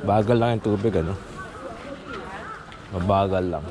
Bagal lang yung tubig, ano? Mabagal lang.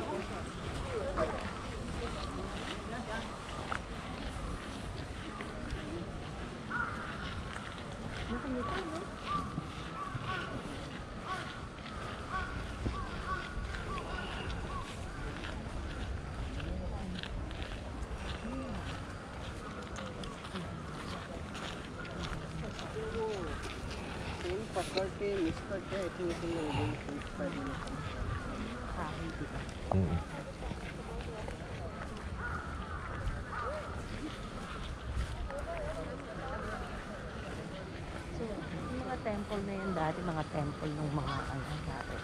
So, yung mga temple na yun dati, mga temple ng mga ano dati.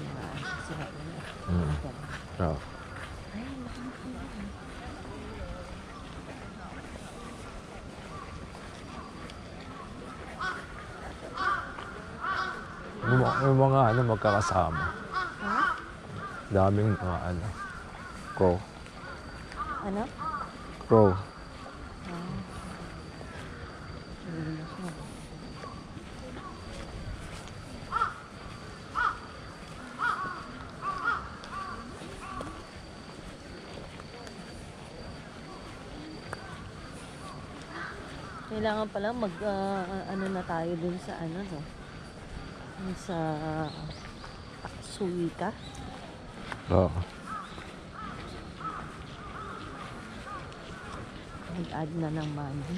Mga sila na. Oo. Ay, laki na. Yung mga ano magkakasama. Ha? Daming mga ano. Crow. Ano? Crow. Kailangan pala mag ano na tayo dun sa ano no. Dun sa Suika. Oo. Mag-add na ng money.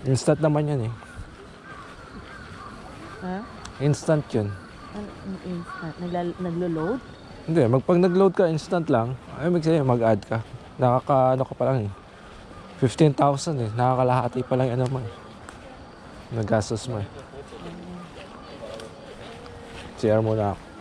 Instant naman yan eh. Ha? Instant yun. Ano ang instant? Naglo-load? Hindi, pag nag-load ka, instant lang. Ay, mag-add ka. Ano ka pa lang eh. 15,000 eh. Nakakalahati pa lang ano mo eh. Nagastos mo eh. CR muna ako.